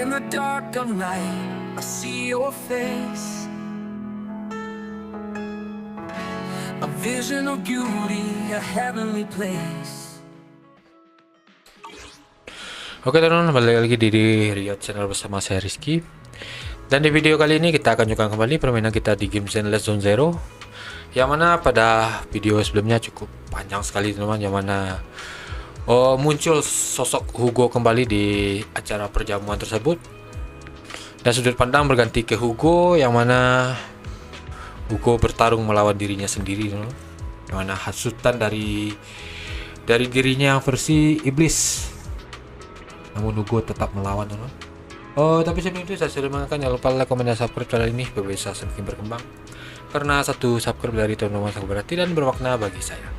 In the dark of night, I see your face. A vision of beauty, a heavenly place. Oke teman-teman, balik lagi di Riot Channel bersama saya Rizky. Dan di video kali ini kita akan lanjutkan kembali permainan kita di game Zenless Zone Zero, yang mana pada video sebelumnya cukup panjang sekali teman-teman, yang mana muncul sosok Hugo kembali di acara perjamuan tersebut, dan sudut pandang berganti ke Hugo, yang mana Hugo bertarung melawan dirinya sendiri, teman-teman. Yang mana hasutan dari dirinya yang versi iblis, namun Hugo tetap melawan, teman-teman. Tapi sebelum itu saya sudah mengatakan jangan lupa like, komen, dan subscribe channel ini biar bisa semakin berkembang, karena satu subscribe dari teman-teman sangat berarti dan bermakna bagi saya.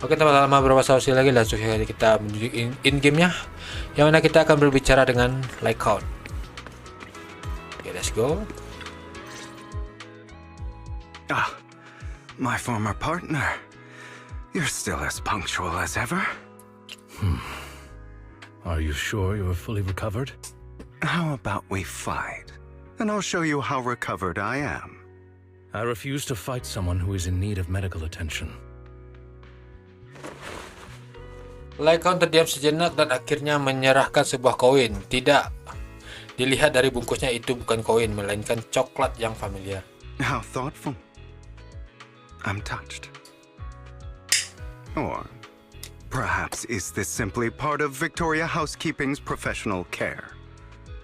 Oke, tanpa lama berbahasa lagi, langsung saja kita menuju in gamenya, yang mana kita akan berbicara dengan Lycaon. Oke, let's go. My former partner. You're still as punctual as ever. Are you sure you're fully recovered? How about we fight, and I'll show you how recovered I am. I refuse to fight someone who is in need of medical attention. Lycaon terdiam sejenak dan akhirnya menyerahkan sebuah koin. Tidak, dilihat dari bungkusnya itu bukan koin, melainkan coklat yang familiar. How thoughtful. I'm touched. Or perhaps is this simply part of Victoria Housekeeping's professional care?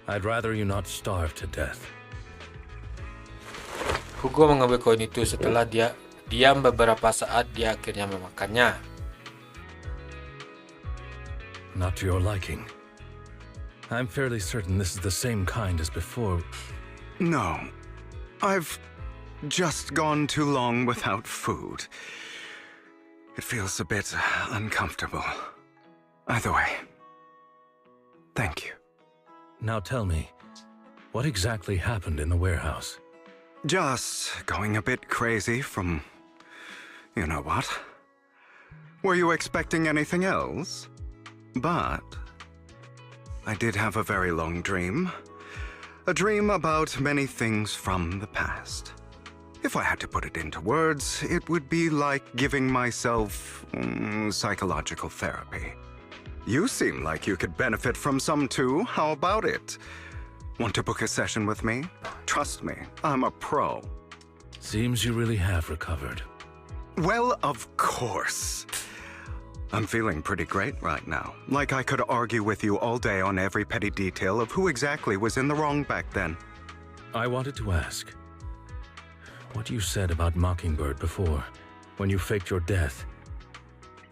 I'd rather you not starve to death. Hugo mengambil koin itu setelah dia diam beberapa saat. Dia akhirnya memakannya. Not to your liking. I'm fairly certain this is the same kind as before. No. I've just gone too long without food. It feels a bit uncomfortable. Either way, thank you. Now tell me, what exactly happened in the warehouse? Just going a bit crazy from you know what. Were you expecting anything else? But I did have a very long dream. A dream about many things from the past. If I had to put it into words, it would be like giving myself psychological therapy. You seem like you could benefit from some too. How about it? Want to book a session with me? Trust me, I'm a pro. Seems you really have recovered. Well, of course. I'm feeling pretty great right now. Like I could argue with you all day on every petty detail of who exactly was in the wrong back then. I wanted to ask, what you said about Mockingbird before, when you faked your death,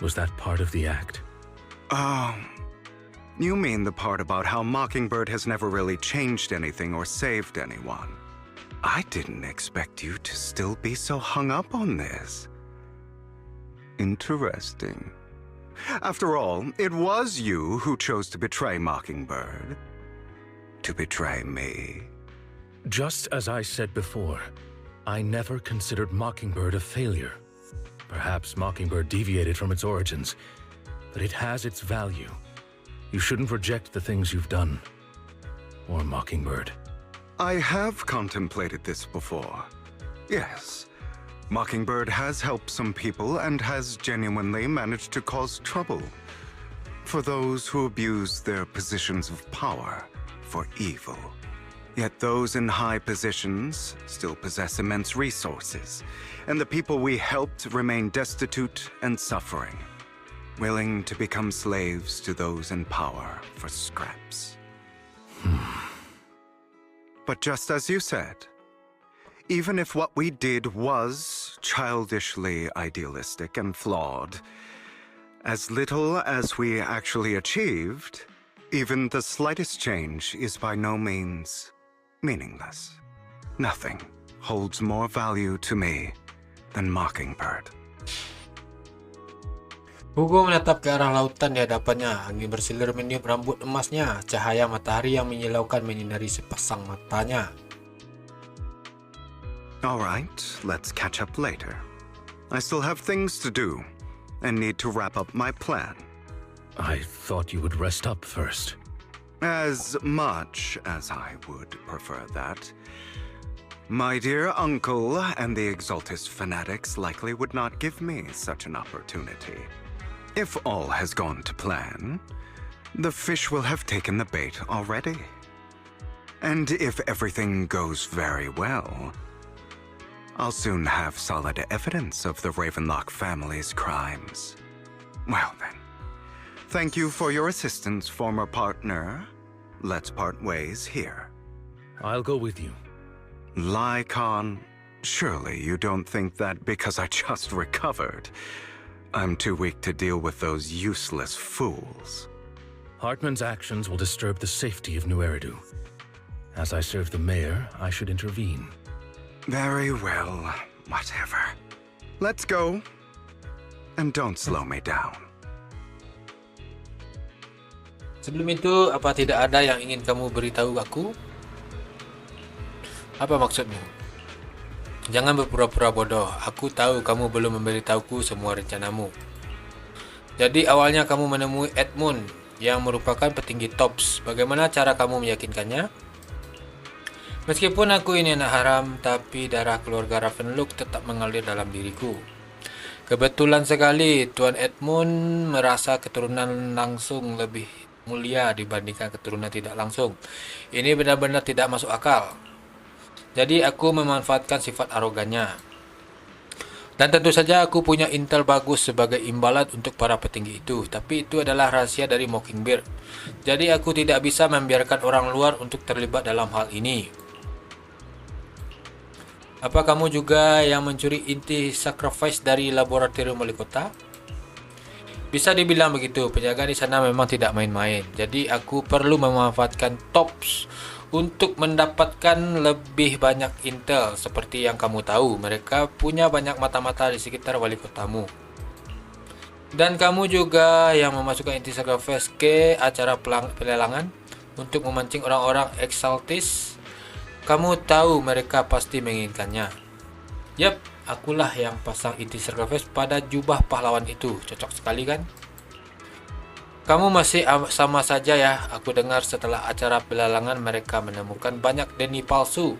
was that part of the act? You mean the part about how Mockingbird has never really changed anything or saved anyone. I didn't expect you to still be so hung up on this. Interesting. After all, it was you who chose to betray Mockingbird. To betray me. Just as I said before, I never considered Mockingbird a failure. Perhaps Mockingbird deviated from its origins, but it has its value. You shouldn't reject the things you've done. Or Mockingbird. I have contemplated this before. Yes. Mockingbird has helped some people and has genuinely managed to cause trouble for those who abuse their positions of power for evil. Yet those in high positions still possess immense resources, and the people we helped remain destitute and suffering, willing to become slaves to those in power for scraps. But just as you said, even if what we did was childishly idealistic and flawed, as little as we actually achieved, even the slightest change is by no means meaningless. Nothing holds more value to me than Mockingbird. Hugo menatap ke arah lautan di hadapannya. Angin bersilir meniup rambut emasnya. Cahaya matahari yang menyilaukan menyinari sepasang matanya. All right, let's catch up later. I still have things to do and need to wrap up my plan. I thought you would rest up first. As much as I would prefer that, my dear uncle and the Exaltist fanatics likely would not give me such an opportunity. If all has gone to plan, the fish will have taken the bait already. And if everything goes very well, I'll soon have solid evidence of the Ravenlock family's crimes. Well then, thank you for your assistance, former partner. Let's part ways here. I'll go with you. Lycaon, surely you don't think that because I just recovered, I'm too weak to deal with those useless fools. Hartman's actions will disturb the safety of New Eridu. As I serve the mayor, I should intervene. Very well, whatever. Let's go. And don't slow me down. Sebelum itu, apa tidak ada yang ingin kamu beritahu aku? Apa maksudmu? Jangan berpura-pura bodoh. Aku tahu kamu belum memberitahuku semua rencanamu. Jadi awalnya kamu menemui Edmund yang merupakan petinggi TOPS. Bagaimana cara kamu meyakinkannya? Meskipun aku ini anak haram, tapi darah keluarga Ravenlock tetap mengalir dalam diriku. Kebetulan sekali Tuan Edmund merasa keturunan langsung lebih mulia dibandingkan keturunan tidak langsung. Ini benar-benar tidak masuk akal. Jadi aku memanfaatkan sifat arogannya. Dan tentu saja aku punya intel bagus sebagai imbalan untuk para petinggi itu. Tapi itu adalah rahasia dari Mockingbird. Jadi aku tidak bisa membiarkan orang luar untuk terlibat dalam hal ini. Apa kamu juga yang mencuri inti sacrifice dari laboratorium wali kota? Bisa dibilang begitu, penjaga di sana memang tidak main-main. Jadi aku perlu memanfaatkan TOPS untuk mendapatkan lebih banyak intel. Seperti yang kamu tahu, mereka punya banyak mata-mata di sekitar wali kotamu. Dan kamu juga yang memasukkan inti sacrifice ke acara pelelangan untuk memancing orang-orang Exaltist. Kamu tahu mereka pasti menginginkannya. Yap, akulah yang pasang inti sacrifice pada jubah pahlawan itu. Cocok sekali kan? Kamu masih sama saja ya. Aku dengar setelah acara pelelangan mereka menemukan banyak Denny palsu.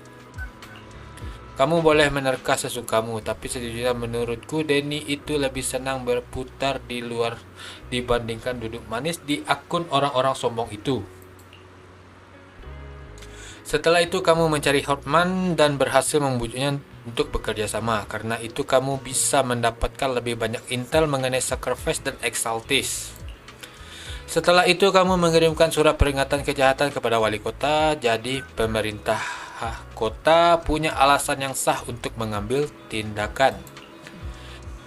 Kamu boleh menerka sesukamu, tapi sejujurnya menurutku Denny itu lebih senang berputar di luar dibandingkan duduk manis di akun orang-orang sombong itu. Setelah itu kamu mencari Hartman dan berhasil membujuknya untuk bekerja sama. Karena itu kamu bisa mendapatkan lebih banyak intel mengenai sacrifice dan Exaltist. Setelah itu kamu mengirimkan surat peringatan kejahatan kepada wali kota. Jadi pemerintah kota punya alasan yang sah untuk mengambil tindakan.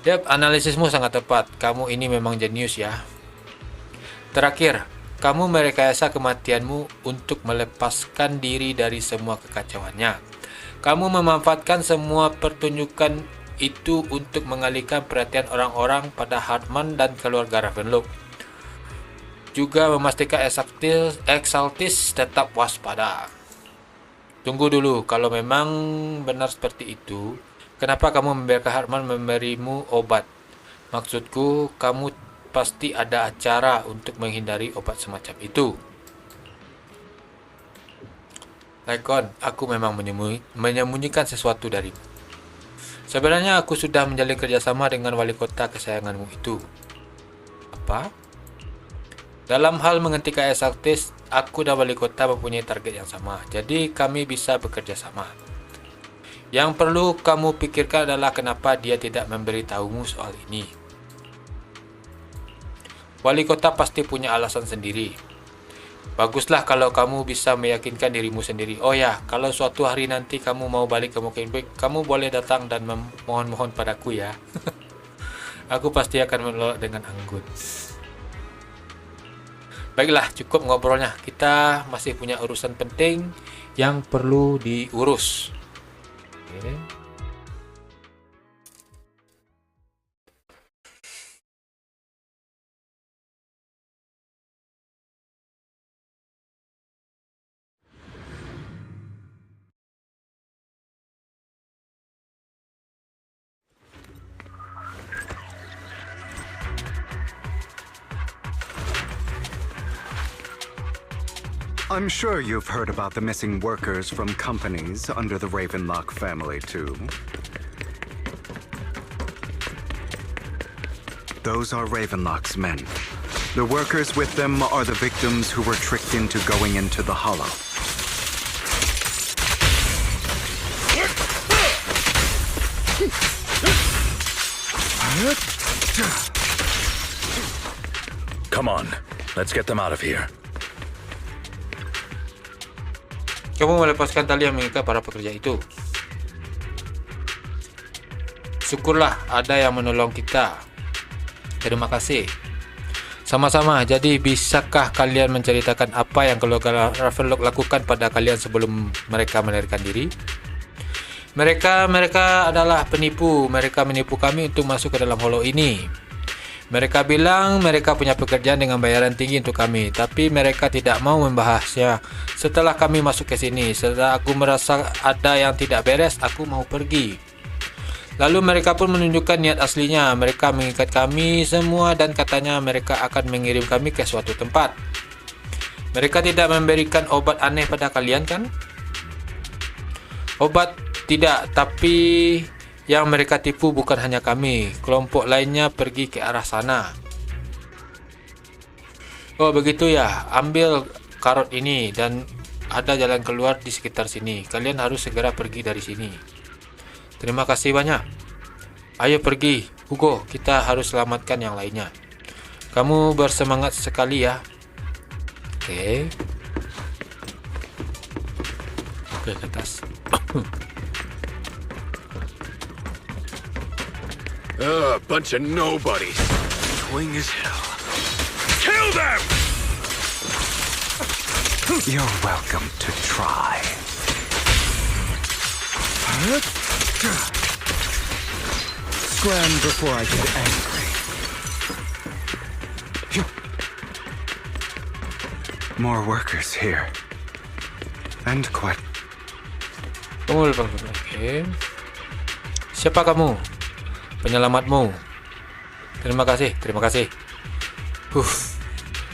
Yap, analisismu sangat tepat. Kamu ini memang jenius ya. Terakhir, kamu merekayasa kematianmu untuk melepaskan diri dari semua kekacauannya. Kamu memanfaatkan semua pertunjukan itu untuk mengalihkan perhatian orang-orang pada Hartman dan keluarga Ravenlock. Juga memastikan Exaltist tetap waspada. Tunggu dulu, kalau memang benar seperti itu, kenapa kamu membiarkan Hartman memberimu obat? Maksudku, kamu pasti ada cara untuk menghindari obat semacam itu. Lycaon, aku memang menyembunyikan sesuatu darimu. Sebenarnya aku sudah menjalin kerjasama dengan wali kota kesayanganmu itu. Apa? Dalam hal menghentikan Exaltist, aku dan wali kota mempunyai target yang sama. Jadi kami bisa bekerja sama. Yang perlu kamu pikirkan adalah kenapa dia tidak memberitahumu soal ini. Wali kota pasti punya alasan sendiri. Baguslah kalau kamu bisa meyakinkan dirimu sendiri. Oh ya, kalau suatu hari nanti kamu mau balik ke Mockingbird, kamu boleh datang dan memohon-mohon padaku ya. Aku pasti akan menolak dengan anggun. Baiklah, cukup ngobrolnya. Kita masih punya urusan penting yang perlu diurus. Okay. I'm sure you've heard about the missing workers from companies under the Ravenlock family, too. Those are Ravenlock's men. The workers with them are the victims who were tricked into going into the Hollow. Come on, let's get them out of here. Kamu melepaskan tali yang mengikat para pekerja itu. Syukurlah ada yang menolong kita. Terima kasih. Sama-sama. Jadi bisakah kalian menceritakan apa yang keluarga Ravenlock lakukan pada kalian sebelum mereka melarikan diri? Mereka adalah penipu. Mereka menipu kami untuk masuk ke dalam hollow ini. Mereka bilang mereka punya pekerjaan dengan bayaran tinggi untuk kami, tapi mereka tidak mau membahasnya. Setelah kami masuk ke sini, setelah aku merasa ada yang tidak beres, aku mau pergi. Lalu mereka pun menunjukkan niat aslinya. Mereka mengikat kami semua dan katanya mereka akan mengirim kami ke suatu tempat. Mereka tidak memberikan obat aneh pada kalian, kan? Obat tidak, tapi yang mereka tipu bukan hanya kami. Kelompok lainnya pergi ke arah sana. Oh begitu ya. Ambil karot ini dan ada jalan keluar di sekitar sini. Kalian harus segera pergi dari sini. Terima kasih banyak. Ayo pergi, Hugo. Kita harus selamatkan yang lainnya. Kamu bersemangat sekali ya. Oke, ke atas. Bunch of nobodies. Annoying as hell. Kill them! You're welcome to try. Scram before I get angry. More workers here. And quite... Oke. Siapa kamu? Penyelamatmu. Terima kasih.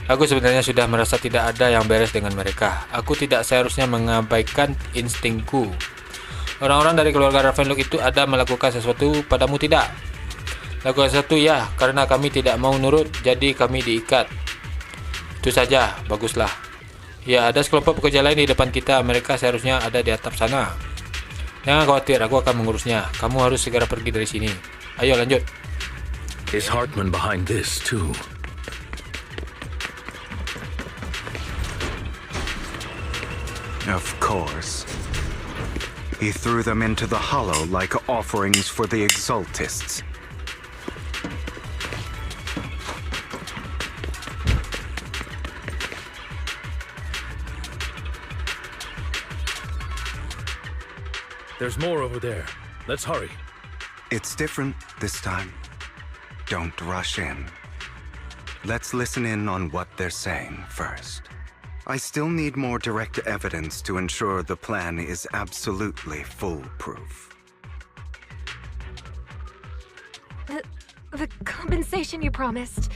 Aku sebenarnya sudah merasa tidak ada yang beres dengan mereka. Aku tidak seharusnya mengabaikan instingku. Orang-orang dari keluarga Ravenlock itu ada melakukan sesuatu padamu, tidak? Lakukan sesuatu ya, karena kami tidak mau nurut, jadi kami diikat. Itu saja, baguslah. Ya, ada sekelompok pekerja lain di depan kita. Mereka seharusnya ada di atap sana. Jangan khawatir, aku akan mengurusnya. Kamu harus segera pergi dari sini. Ayo lanjut. Is Hartman behind this too? Of course. He threw them into the Hollow like offerings for the Exaltists. There's more over there. Let's hurry. It's different this time. Don't rush in. Let's listen in on what they're saying first. I still need more direct evidence to ensure the plan is absolutely foolproof. The compensation you promised.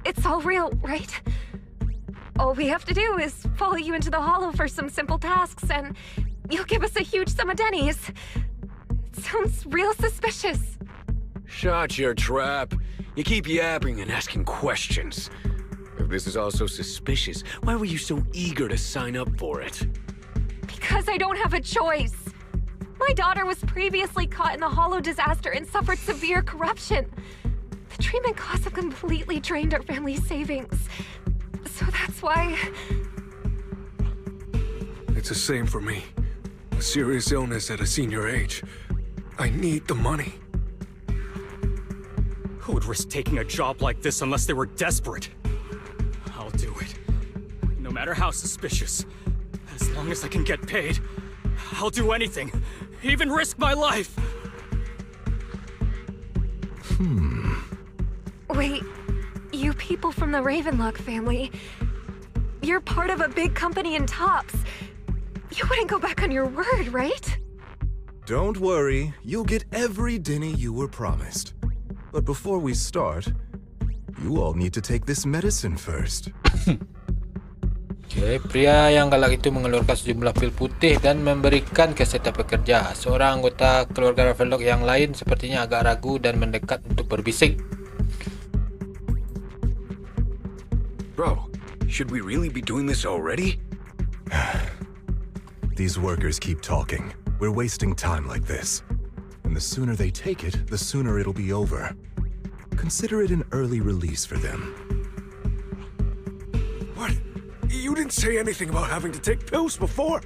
It's all real, right? All we have to do is follow you into the Hollow for some simple tasks and you'll give us a huge sum of dennies. It sounds real suspicious. Shut your trap. You keep yapping and asking questions. If this is all so suspicious, why were you so eager to sign up for it? Because I don't have a choice. My daughter was previously caught in the Hollow disaster and suffered severe corruption. The treatment costs have completely drained our family's savings. So that's why... It's the same for me. A serious illness at a senior age. I need the money. Who would risk taking a job like this unless they were desperate? I'll do it. No matter how suspicious. As long as I can get paid, I'll do anything. Even risk my life. Wait, you people from the Ravenlock family, you're part of a big company in Tops. You wouldn't go back on your word, right? Don't worry, you'll get every denny you were promised. But before we start, you all need to take this medicine first. Oke, pria yang galak itu mengeluarkan sejumlah pil putih dan memberikan ke setiap pekerja. Seorang anggota keluarga Ravenlock yang lain sepertinya agak ragu dan mendekat untuk berbisik. Bro, should we really be doing this already? These workers keep talking. We're wasting time like this. And the sooner they take it, the sooner it'll be over. Consider it an early release for them. What? You didn't say anything about having to take pills before.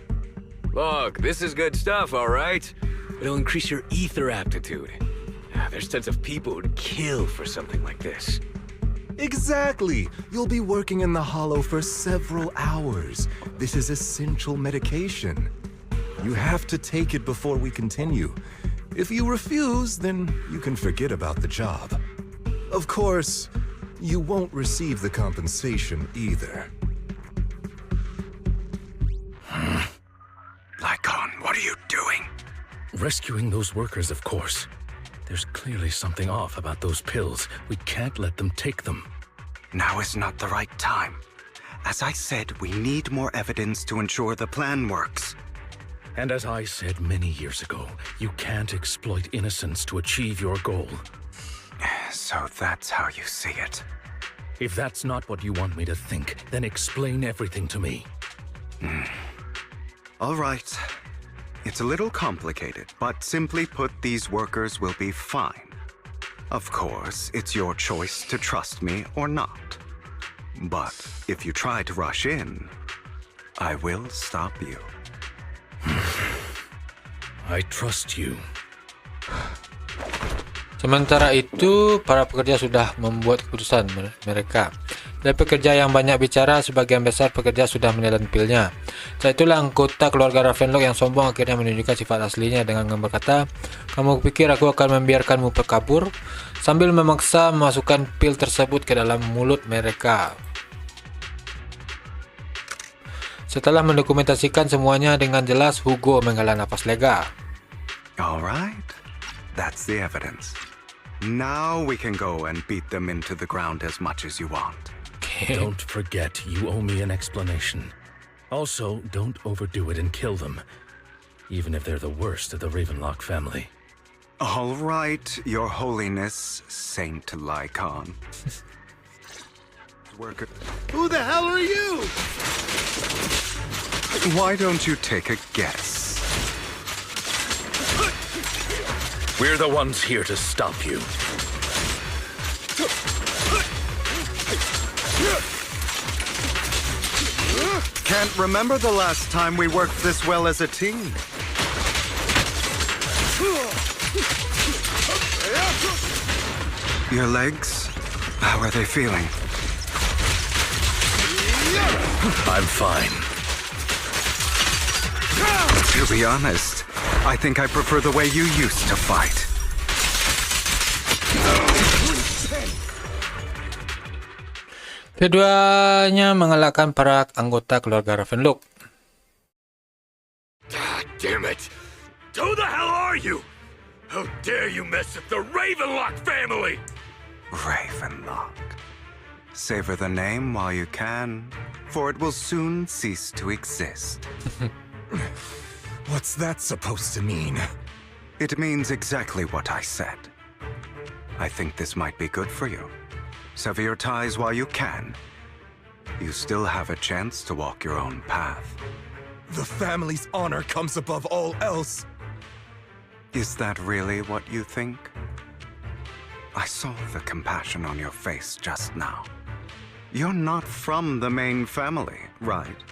Look, this is good stuff, all right? It'll increase your ether aptitude. There's tons of people who'd kill for something like this. Exactly! You'll be working in the Hollow for several hours. This is essential medication. You have to take it before we continue. If you refuse, then you can forget about the job. Of course, you won't receive the compensation either. Lycaon, what are you doing? Rescuing those workers, of course. There's clearly something off about those pills. We can't let them take them. Now is not the right time. As I said, we need more evidence to ensure the plan works. And as I said many years ago, you can't exploit innocence to achieve your goal. So that's how you see it. If that's not what you want me to think, then explain everything to me. All right. It's a little complicated, but simply put, these workers will be fine. Of course, it's your choice to trust me or not. But if you try to rush in, I will stop you. I trust you. Sementara itu, para pekerja sudah membuat keputusan mereka. Dari pekerja yang banyak bicara, sebagian besar pekerja sudah menelan pilnya. Setelah itulah anggota keluarga Ravenlock yang sombong akhirnya menunjukkan sifat aslinya dengan berkata, "Kamu pikir aku akan membiarkanmu kabur?" Sambil memaksa memasukkan pil tersebut ke dalam mulut mereka. Setelah mendokumentasikan semuanya dengan jelas, Hugo menghela nafas lega. All right. That's the evidence. Now we can go and beat them into the ground as much as you want. Don't forget, you owe me an explanation. Also, don't overdo it and kill them, even if they're the worst of the Ravenlock family. All right, Your Holiness, Saint Lycaon. Worker. Who the hell are you? Why don't you take a guess? We're the ones here to stop you. Can't remember the last time we worked this well as a team. Your legs? How are they feeling? I'm fine. To be honest, I think I prefer the way you used to fight. Keduanya mengalahkan para anggota keluarga Ravenlock. God damn it! Who the hell are you? How dare you mess with the Ravenlock family? Ravenlock. Savor the name while you can, for it will soon cease to exist. What's that supposed to mean? It means exactly what I said. I think this might be good for you. Sever your ties while you can. You still have a chance to walk your own path. The family's honor comes above all else. Is that really what you think? I saw the compassion on your face just now. You're not from the main family, right?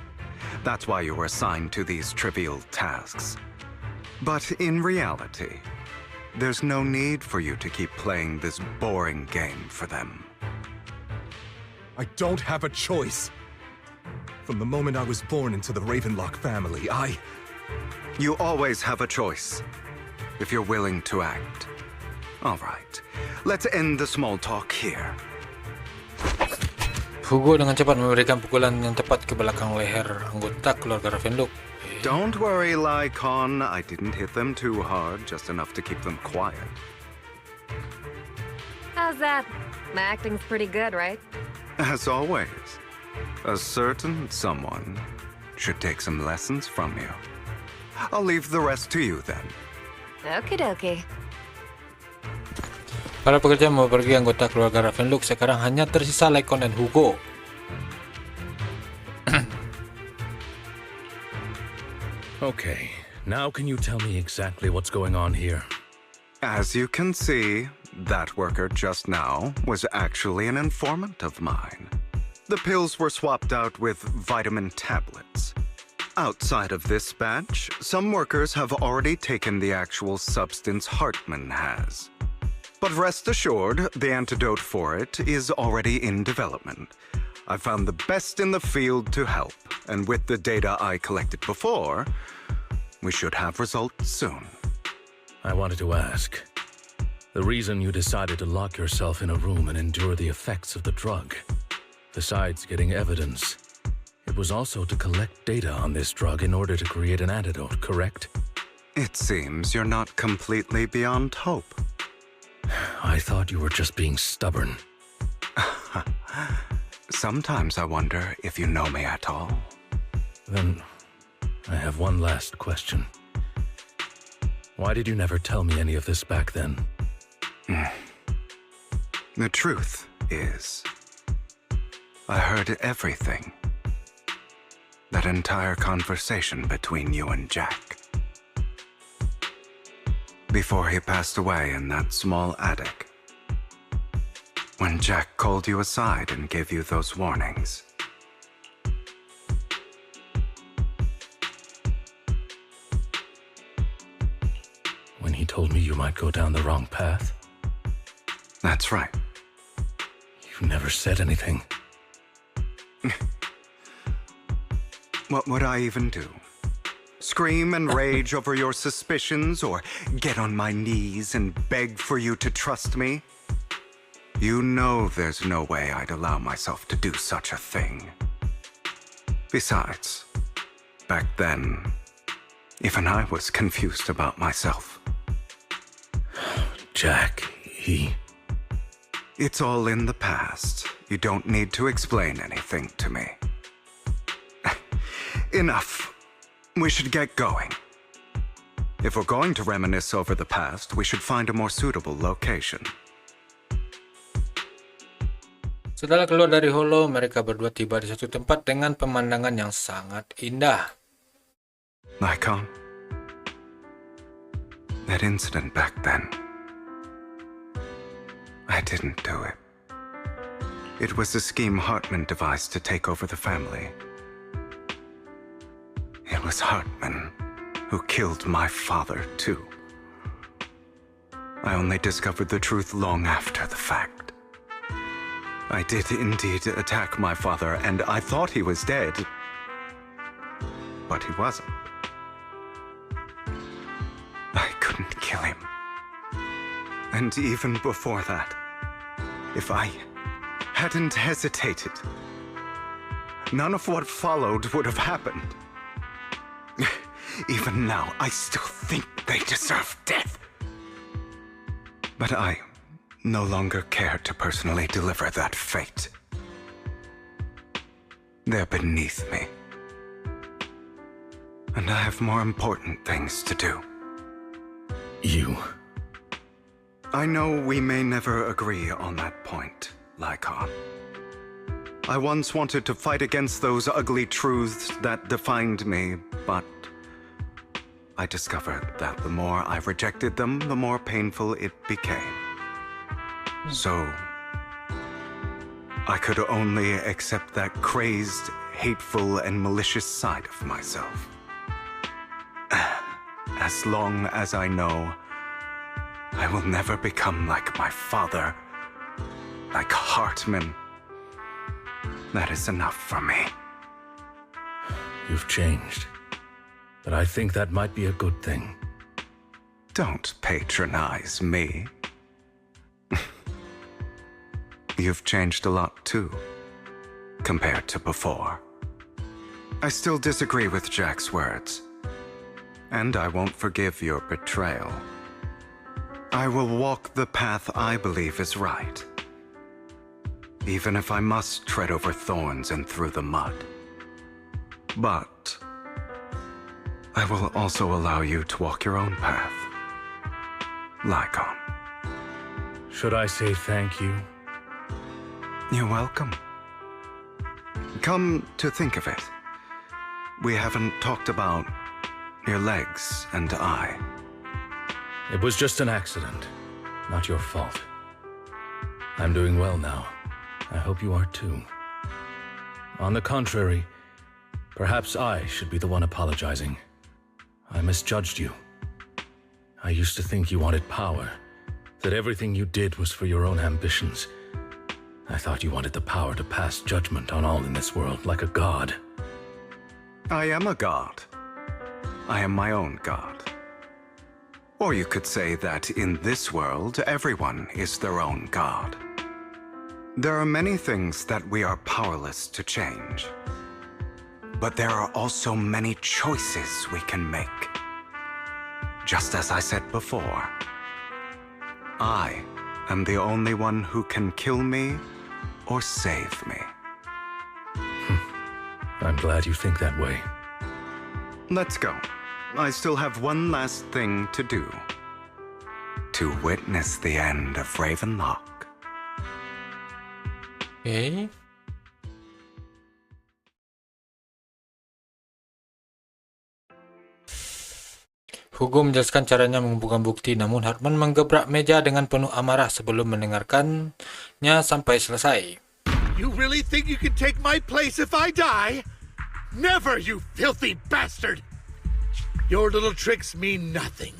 That's why you were assigned to these trivial tasks. But in reality, there's no need for you to keep playing this boring game for them. I don't have a choice. From the moment I was born into the Ravenlock family, You always have a choice, if you're willing to act. All right, let's end the small talk here. Hugo dengan cepat memberikan pukulan yang tepat ke belakang leher anggota keluarga Ravenlock. Don't worry, Lycaon. I didn't hit them too hard, just enough to keep them quiet. How's that? My acting's pretty good, right? As always. A certain someone should take some lessons from you. I'll leave the rest to you then. Okie dokie. Para pekerja mau pergi, anggota keluarga Ravenlook sekarang hanya tersisa Lycaon dan Hugo. Okay, now can you tell me exactly what's going on here? As you can see, that worker just now was actually an informant of mine. The pills were swapped out with vitamin tablets. Outside of this batch, some workers have already taken the actual substance Hartman has. But rest assured, the antidote for it is already in development. I found the best in the field to help, and with the data I collected before, we should have results soon. I wanted to ask. The reason you decided to lock yourself in a room and endure the effects of the drug, besides getting evidence, it was also to collect data on this drug in order to create an antidote, correct? It seems you're not completely beyond hope. I thought you were just being stubborn. Sometimes I wonder if you know me at all. Then, I have one last question. Why did you never tell me any of this back then? The truth is, I heard everything. That entire conversation between you and Jack. Before he passed away in that small attic. When Jack called you aside and gave you those warnings. When he told me you might go down the wrong path? That's right. You never said anything. What would I even do? Scream and rage over your suspicions, or get on my knees and beg for you to trust me? You know there's no way I'd allow myself to do such a thing. Besides, back then, even I was confused about myself. Jack, he... It's all in the past. You don't need to explain anything to me. Enough. We should get going. If we're going to reminisce over the past, we should find a more suitable location. Setelah keluar dari Hollow, mereka berdua tiba di satu tempat dengan pemandangan yang sangat indah. Lycaon, that incident back then, I didn't do it. It was a scheme Hartman devised to take over the family. It was Hartman who killed my father, too. I only discovered the truth long after the fact. I did indeed attack my father, and I thought he was dead. But he wasn't. I couldn't kill him. And even before that, if I hadn't hesitated, none of what followed would have happened. Even now, I still think they deserve death. But I no longer care to personally deliver that fate. They're beneath me. And I have more important things to do. You... I know we may never agree on that point, Lycaon. I once wanted to fight against those ugly truths that defined me, but I discovered that the more I rejected them, the more painful it became. So, I could only accept that crazed, hateful, and malicious side of myself. As long as I know I will never become like my father, like Hartman, that is enough for me. You've changed. But I think that might be a good thing. Don't patronize me. You've changed a lot too, compared to before. I still disagree with Jack's words, and I won't forgive your betrayal. I will walk the path I believe is right. even if I must tread over thorns and through the mud. But I will also allow you to walk your own path. Lycaon. Should I say thank you? You're welcome. Come to think of it, we haven't talked about your legs and eye. It was just an accident, not your fault. I'm doing well now. I hope you are too. On the contrary, perhaps I should be the one apologizing. I misjudged you. I used to think you wanted power, that everything you did was for your own ambitions. I thought you wanted the power to pass judgment on all in this world like a god. I am a god. I am my own god. Or you could say that in this world, everyone is their own god. There are many things that we are powerless to change. But there are also many choices we can make. Just as I said before, I am the only one who can kill me or save me. I'm glad you think that way. Let's go. I still have one last thing to do. To witness the end of Ravenlock. Oke. Hugo menjelaskan caranya mengumpulkan bukti, namun Hartman menggebrak meja dengan penuh amarah sebelum mendengarkannya sampai selesai. You really think you can take my place if I die? Never, you filthy bastard! Your little tricks mean nothing.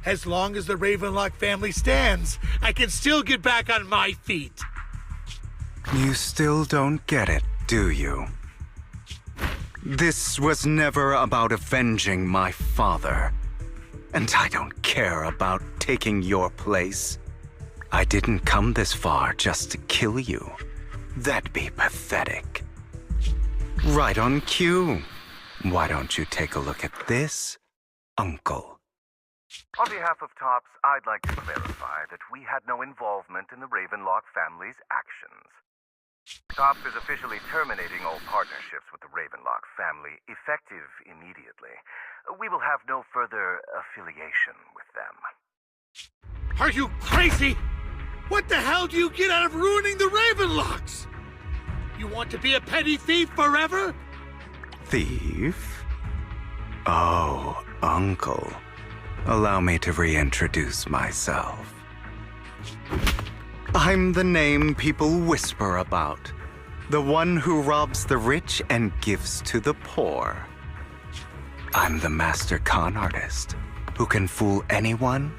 As long as the Ravenlock family stands, I can still get back on my feet. You still don't get it, do you? This was never about avenging my father. And I don't care about taking your place. I didn't come this far just to kill you. That'd be pathetic. Right on cue. Why don't you take a look at this, Uncle? On behalf of TOPS, I'd like to clarify that we had no involvement in the Ravenlock family's actions. TOPS is officially terminating all partnerships with the Ravenlock family, effective immediately. We will have no further affiliation with them. Are you crazy? What the hell do you get out of ruining the Ravenlocks? You want to be a petty thief forever? Thief? Oh, Uncle. Allow me to reintroduce myself. I'm the name people whisper about. The one who robs the rich and gives to the poor. I'm the master con artist who can fool anyone,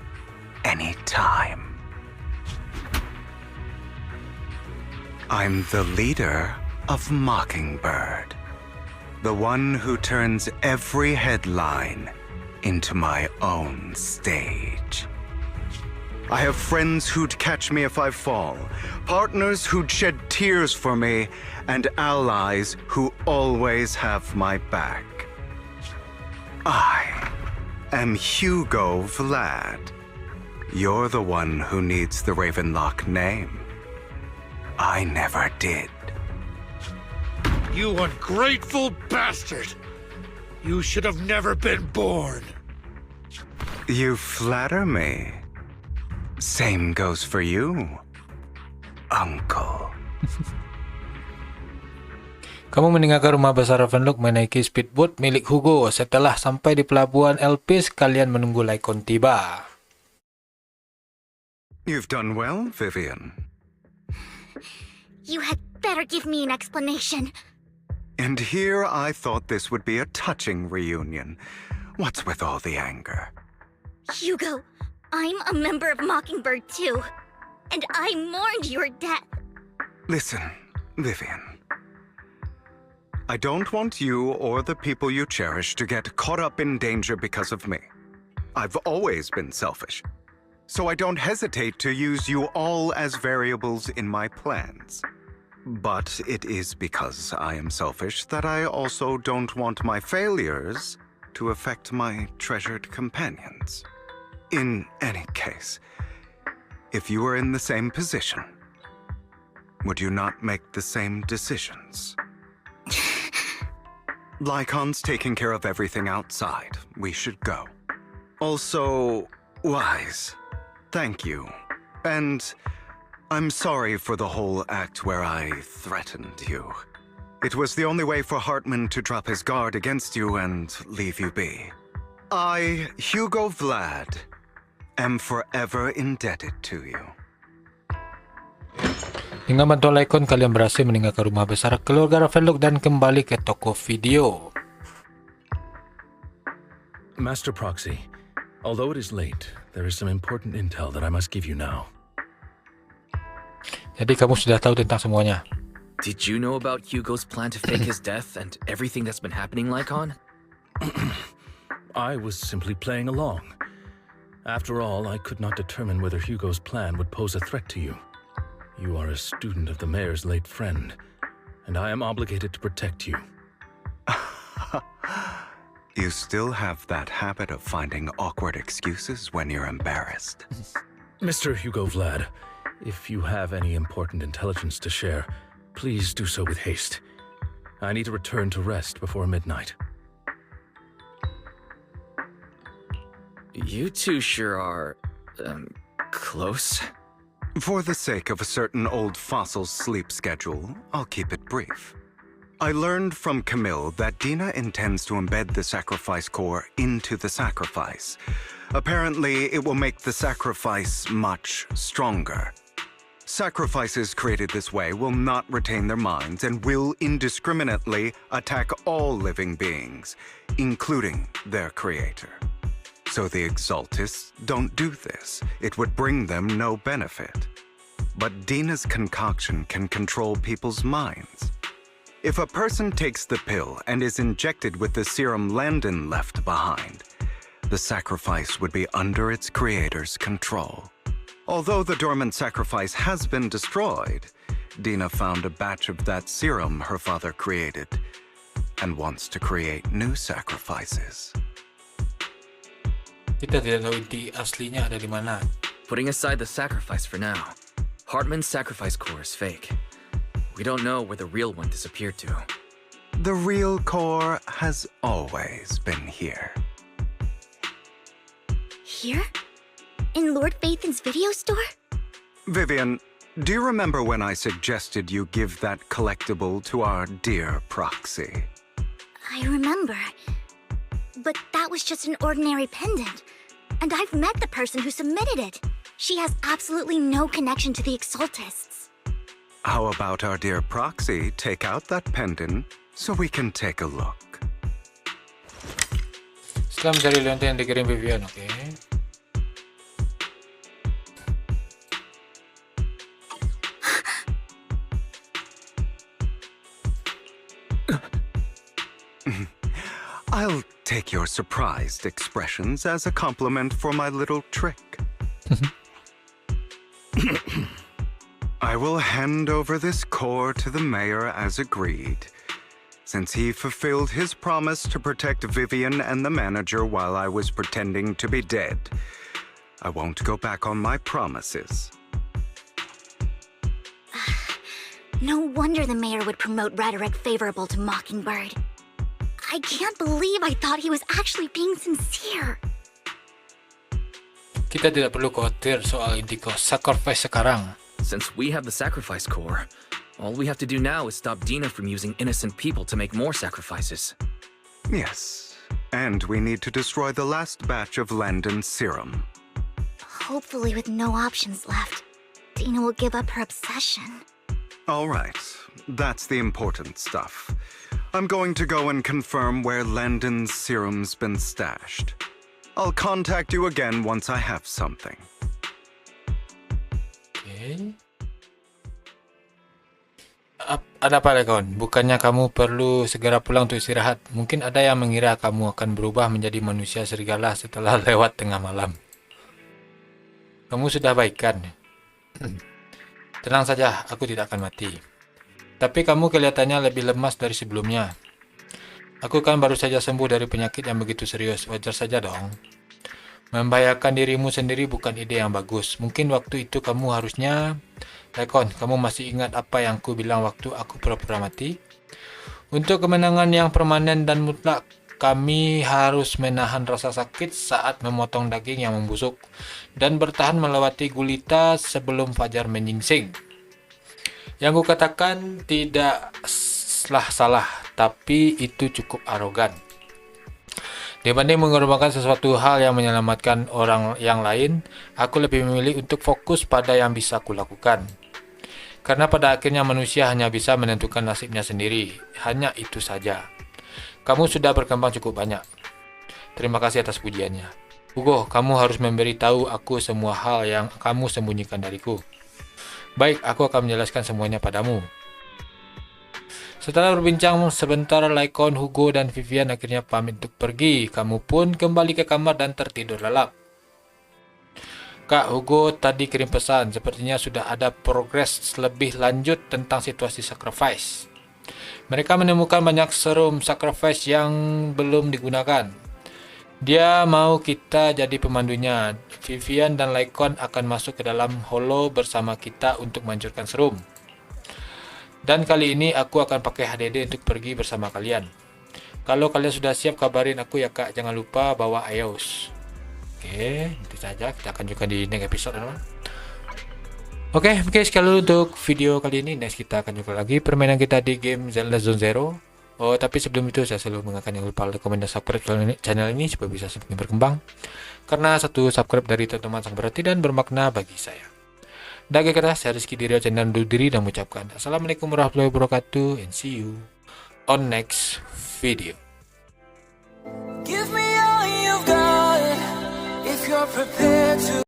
anytime. I'm the leader of Mockingbird. The one who turns every headline into my own stage. I have friends who'd catch me if I fall, partners who'd shed tears for me, and allies who always have my back. I am Hugo Vlad. You're the one who needs the Ravenlock name. I never did. You ungrateful bastard! You should have never been born. You flatter me. Same goes for you, Uncle. Kamu meninggalkan rumah besar Ravenlock menaiki speedboat milik Hugo. Setelah sampai di pelabuhan LP, sekalian menunggu Lycaon tiba. You've done well, Vivian. You had better give me an explanation. And here I thought this would be a touching reunion. What's with all the anger? Hugo, I'm a member of Mockingbird too, and I mourned your death. Listen, Vivian. I don't want you or the people you cherish to get caught up in danger because of me. I've always been selfish, so I don't hesitate to use you all as variables in my plans. But it is because I am selfish that I also don't want my failures to affect my treasured companions. In any case, if you are in the same position, would you not make the same decisions? Lycaon's taking care of everything outside. We should go. Also, Wise, thank you. And I'm sorry for the whole act where I threatened you. It was the only way for Hartman to drop his guard against you and leave you be. I, Hugo Vlad, am forever indebted to you. Dengan bantuan Lycaon, kalian berhasil meninggalkan rumah besar keluarga Ravenlock dan kembali ke toko video. Master Proxy, although it is late, there is some important intel that I must give you now. Jadi kamu sudah tahu tentang semuanya. Did you know about Hugo's plan to fake his death and everything that's been happening, Lycaon? I was simply playing along. After all, I could not determine whether Hugo's plan would pose a threat to you. You are a student of the mayor's late friend, and I am obligated to protect you. You still have that habit of finding awkward excuses when you're embarrassed. Mr. Hugo Vlad, if you have any important intelligence to share, please do so with haste. I need to return to rest before midnight. You two sure are, close. For the sake of a certain old fossil's sleep schedule, I'll keep it brief. I learned from Camille that Dina intends to embed the sacrifice core into the sacrifice. Apparently, it will make the sacrifice much stronger. Sacrifices created this way will not retain their minds and will indiscriminately attack all living beings, including their creator. So the Exaltists don't do this. It would bring them no benefit. But Dina's concoction can control people's minds. If a person takes the pill and is injected with the serum Landon left behind, the sacrifice would be under its creator's control. Although the dormant sacrifice has been destroyed, Dina found a batch of that serum her father created and wants to create new sacrifices. Kita tidak tahu inti aslinya ada di mana. Putting aside the sacrifice for now, Hartman's sacrifice core is fake. We don't know where the real one disappeared to. The real core has always been here. Here? In Lord Phaethon's video store? Vivian, do you remember when I suggested you give that collectible to our dear Proxy? I remember. But that was just an ordinary pendant. And I've met the person who submitted it. She has absolutely no connection to the Exaltists. How about our dear Proxy take out that pendant so we can take a look? Setelah mencari liontin yang dikirim Vivian, oke. I'll take your surprised expressions as a compliment for my little trick. I will hand over this core to the mayor as agreed, since he fulfilled his promise to protect Vivian and the manager while I was pretending to be dead. I won't go back on my promises. No wonder the mayor would promote rhetoric favorable to Mockingbird. I can't believe I thought he was actually being sincere. Kita tidak perlu khawatir soal inti sacrifice sekarang. Since we have the sacrifice core, all we have to do now is stop Dina from using innocent people to make more sacrifices. Yes, and we need to destroy the last batch of Landon's serum. Hopefully with no options left, Dina will give up her obsession. All right, that's the important stuff. I'm going to go and confirm where Landon's serum's been stashed. I'll contact you again once I have something. Oke. Ada apa, Lycaon? Bukannya kamu perlu segera pulang untuk istirahat? Mungkin ada yang mengira kamu akan berubah menjadi manusia serigala setelah lewat tengah malam. Kamu sudah baik kan? Tenang saja, aku tidak akan mati. Tapi kamu kelihatannya lebih lemas dari sebelumnya. Aku kan baru saja sembuh dari penyakit yang begitu serius, wajar saja dong. Membahayakan dirimu sendiri bukan ide yang bagus. Mungkin waktu itu kamu harusnya... Lycaon, kamu masih ingat apa yang ku bilang waktu aku pura-pura mati? Untuk kemenangan yang permanen dan mutlak, kami harus menahan rasa sakit saat memotong daging yang membusuk dan bertahan melewati gulita sebelum fajar menyingsing. Yang kukatakan tidaklah salah, tapi itu cukup arogan. Dibanding mengorbankan sesuatu hal yang menyelamatkan orang yang lain, aku lebih memilih untuk fokus pada yang bisa kulakukan. Karena pada akhirnya manusia hanya bisa menentukan nasibnya sendiri. Hanya itu saja. Kamu sudah berkembang cukup banyak. Terima kasih atas pujiannya. Hugo, kamu harus memberitahu aku semua hal yang kamu sembunyikan dariku. Baik, aku akan menjelaskan semuanya padamu. Setelah berbincang sebentar, Lycaon, Hugo, dan Vivian akhirnya pamit untuk pergi. Kamu pun kembali ke kamar dan tertidur lelap. Kak, Hugo tadi kirim pesan. Sepertinya sudah ada progres lebih lanjut tentang situasi sacrifice. Mereka menemukan banyak serum sacrifice yang belum digunakan. Dia mau kita jadi pemandunya. Vivian dan Lycaon akan masuk ke dalam holo bersama kita untuk menghancurkan serum. Dan kali ini aku akan pakai HDD untuk pergi bersama kalian. Kalau kalian sudah siap, kabarin aku ya kak. Jangan lupa bawa iOS. Oke, itu saja. Kita akan juga di next episode, teman-teman. Oke, sekali untuk video kali ini. Next kita akan juga lagi permainan kita di game Zenless Zone Zero. Oh, tapi sebelum itu saya selalu mengingatkan yang lupa like, komen, dan subscribe channel ini supaya bisa semakin berkembang. Karena satu subscribe dari teman-teman sangat berarti dan bermakna bagi saya. Daga kata, saya Rizky dari channel undur diri dan mengucapkan Assalamualaikum warahmatullahi wabarakatuh and see you on next video. Give me all you've got if you're prepared to